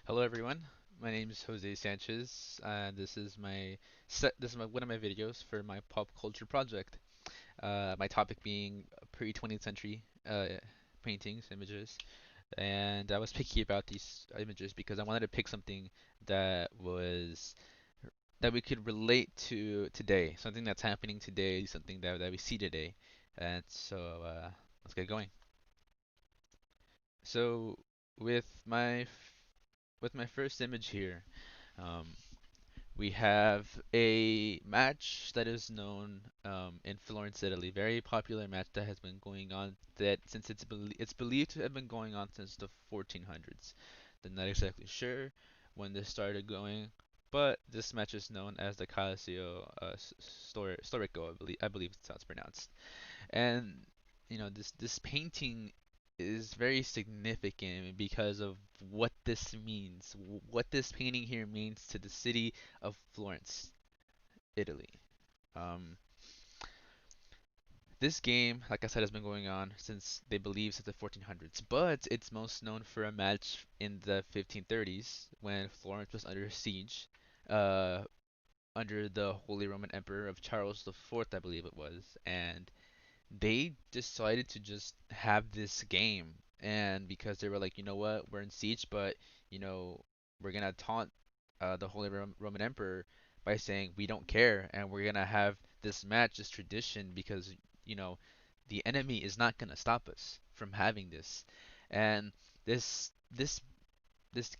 Hello everyone. My name is Jose Sanchez, and this is one of my videos for my pop culture project. My topic being pre-20th century paintings, images, and I was picky about these images because I wanted to pick something that was that we could relate to today, something that's happening today, something that we see today. And so let's get going. So with my with my first image here. Um, We have a match that is known in Florence, Italy. Very popular match that has been going on that since it's believed to have been going on since the 1400s. They're not exactly sure when this started going, but this match is known as the Calcio Storico, I believe it's how it's pronounced. And this painting is very significant because of what this means, what this painting here means to the city of Florence, Italy. Um, this game, like I said, has been going on since they believe since the 1400s, but it's most known for a match in the 1530s when Florence was under siege, uh, under the Holy Roman Emperor of Charles IV, I believe it was, and they decided to just have this game. And because they were like, you know what, we're in siege, but you know, we're gonna taunt the Holy Roman Emperor by saying we don't care, and we're gonna have this match, this tradition, because you know, the enemy is not gonna stop us from having this. And this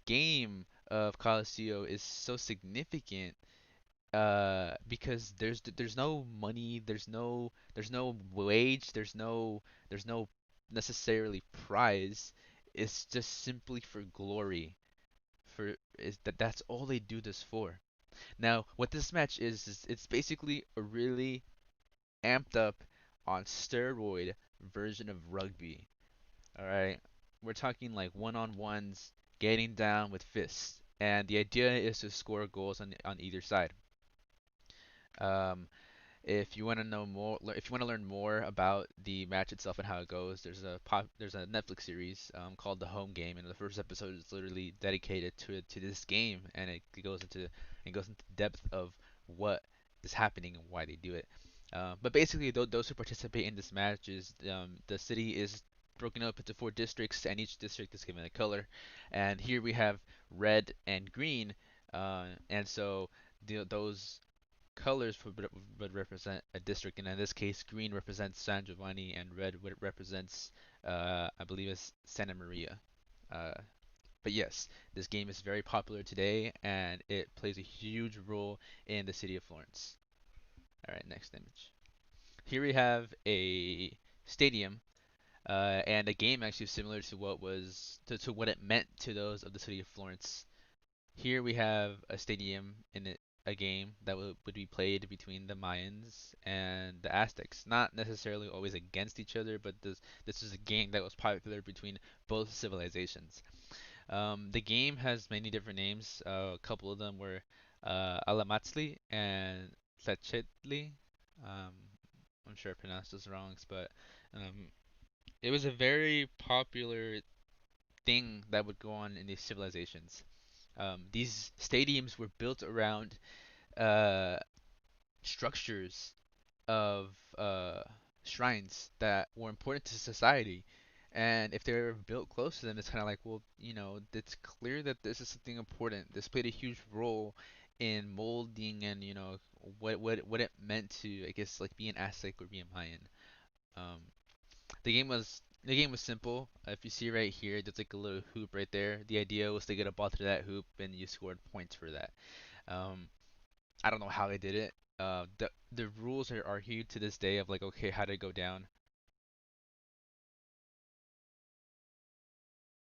game of Colosseo is so significant because there's no money, there's no wage, there's no necessarily prize. It's just simply for glory. For is that's all they do this for. Now, what this match is it's basically a really amped up on steroid version of rugby. All right, we're talking like one-on-ones, getting down with fists, and the idea is to score goals on either side. Um, If you want to know more, if you want to learn more about the match itself and how it goes, there's a Netflix series called The Home Game, and the first episode is literally dedicated to this game, and it goes into depth of what is happening and why they do it. But basically, those who participate in this match is the city is broken up into four districts, and each district is given a color. And here we have red and green, and so those colors would represent a district, and in this case, green represents San Giovanni, and red represents, I believe, it's Santa Maria. Uh, but yes, this game is very popular today, and it plays a huge role in the city of Florence. All right, next image. Here we have a stadium, and a game actually similar to to what it meant to those of the city of Florence. Here we have a stadium in it, a game that would be played between the Mayans and the Aztecs. Not necessarily always against each other, but this is a game that was popular between both civilizations. The game has many different names. A couple of them were Alamatzli and Tlachtli. Um, I'm sure I pronounced those wrong, but um, it was a very popular thing that would go on in these civilizations. These stadiums were built around uh, structures of shrines that were important to society. And if they were built close to them, it's kind of like, well, it's clear that this is something important. This played a huge role in molding and, what it meant to, I guess, like be an Aztec or be a Mayan. Um, the game was simple. If you see right here, there's like a little hoop right there. The idea was to get a ball through that hoop, and you scored points for that. Um, I don't know how they did it. The rules are argued to this day of like, okay, how did it go down?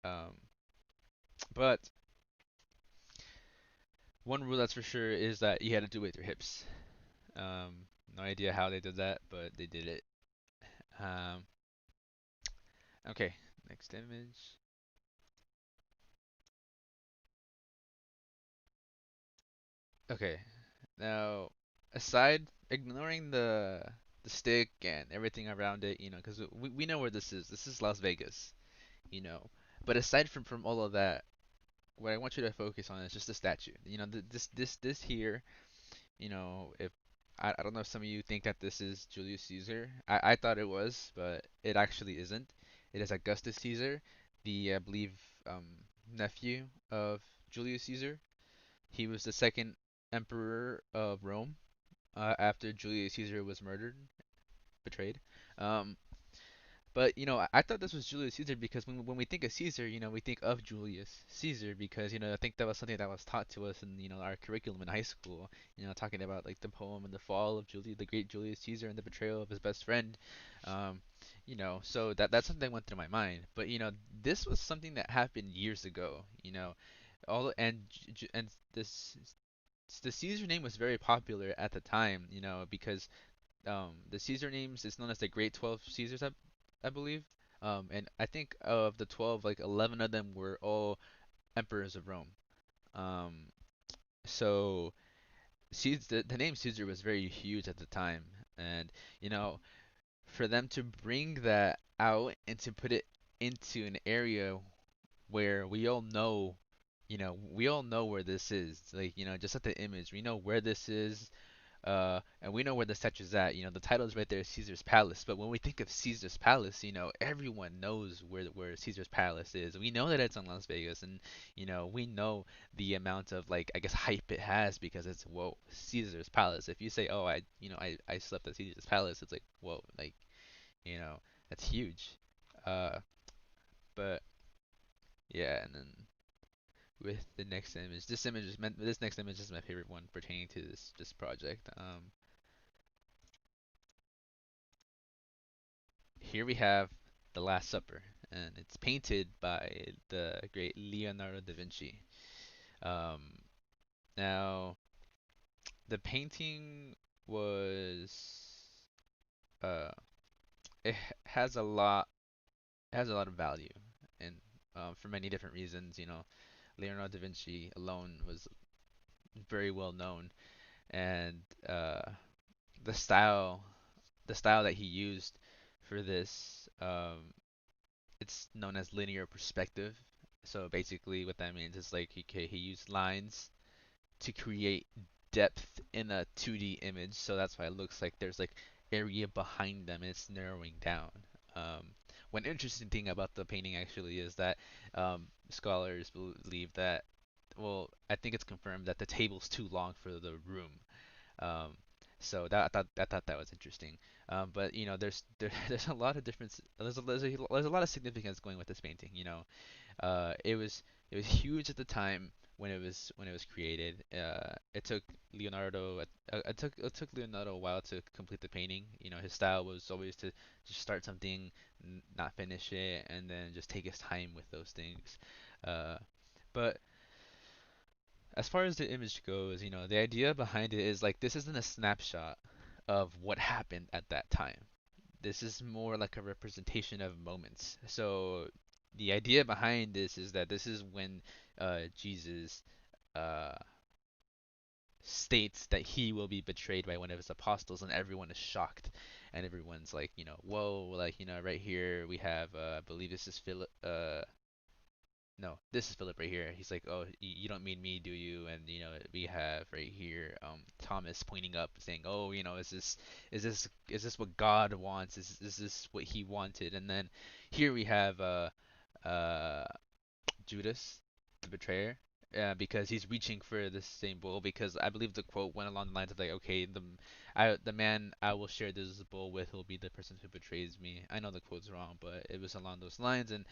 Um, but one rule that's for sure is that you had to do it with your hips. No idea how they did that, but they did it. Um, okay, next image. Okay, now aside ignoring the stick and everything around it, because we know where this is. This is Las Vegas, you know. But aside from all of that, what I want you to focus on is just the statue. You know, this here. You know, if I don't know if some of you think that this is Julius Caesar. I thought it was, but it actually isn't. It is Augustus Caesar, the I believe um, nephew of Julius Caesar. He was the second emperor of Rome after Julius Caesar was murdered, betrayed. Um, but I thought this was Julius Caesar because when we think of Caesar, we think of Julius Caesar because I think that was something that was taught to us in our curriculum in high school. Talking about like the poem and the fall of the great Julius Caesar and the betrayal of his best friend. Um, so that's something that went through my mind. But this was something that happened years ago. All and the Caesar name was very popular at the time. Because the Caesar names is known as the Great 12 Caesars, I believe. And I think of the 12, like 11 of them were all emperors of Rome. Um, so the name Caesar was very huge at the time, and you know, for them to bring that out and to put it into an area where we all know where this is. Like, just at the image, we know where this is. And we know where the statue's at. The title is right there, Caesar's Palace. But when we think of Caesar's Palace, everyone knows where Caesar's Palace is. We know that it's in Las Vegas, and we know the amount of like I guess hype it has because it's whoa, Caesar's Palace. If you say, oh, I slept at Caesar's Palace, it's like whoa, like you know that's huge. Uh, but yeah, and then with the next image, this next image is my favorite one pertaining to this project. Here we have The Last Supper, and it's painted by the great Leonardo da Vinci. Um, Now, the painting was uh, it has a lot of value, and for many different reasons. Leonardo da Vinci alone was very well known, and the style the style that he used for this it's known as linear perspective. So basically, what that means is like he used lines to create depth in a 2D image. So that's why it looks like there's like area behind them and it's narrowing down. One interesting thing about the painting actually is that scholars believe that, well, I think it's confirmed that the table's too long for the room. Um, so I thought that was interesting. But there's a lot of difference. There's a lot of significance going with this painting. It was huge at the time when it was created. It took Leonardo a while to complete the painting. His style was always to just start something, not finish it, and then just take his time with those things. Uh, but as far as the image goes, the idea behind it is like this isn't a snapshot of what happened at that time. This is more like a representation of moments. So the idea behind this is that this is when Jesus uh, states that he will be betrayed by one of his apostles, and everyone is shocked, and everyone's like, whoa, like right here we have, I believe this is Philip. No, this is Philip right here. He's like, "Oh, you don't mean me, do you?" And we have right here Thomas pointing up, saying, "Oh, is this what God wants? Is this what He wanted?" And then here we have uh Judas, the betrayer, because he's reaching for the same bowl. Because I believe the quote went along the lines of like, "Okay, the man I will share this bowl with will be the person who betrays me." I know the quote's wrong, but it was along those lines, and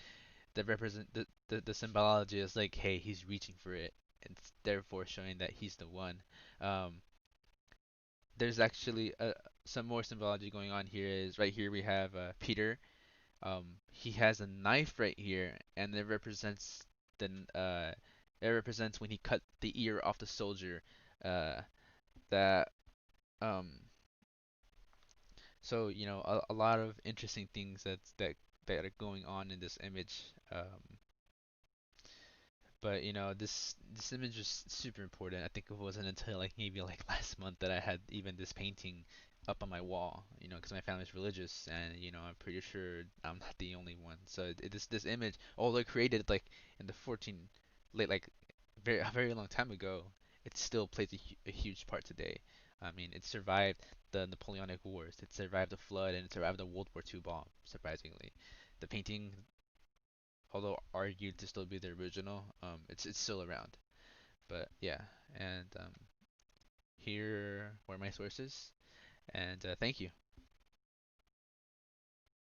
the symbology is like, hey, he's reaching for it, and therefore showing that he's the one. Um, there's actually some more symbology going on here. Is right here we have Peter. He has a knife right here, and the it represents when he cut the ear off the soldier. Uh, that um, so a lot of interesting things that are going on in this image. But this image is super important. I think it wasn't until like maybe like last month that I had even this painting up on my wall. Because my family's religious, and I'm pretty sure I'm not the only one. So this image, although created like in the like very a very long time ago, it still plays a huge part today. I mean, it survived the Napoleonic Wars, it survived the flood, and it survived the World War II bomb. Surprisingly, the painting, although argued to still be the original, it's still around. But yeah, and here were my sources, and thank you.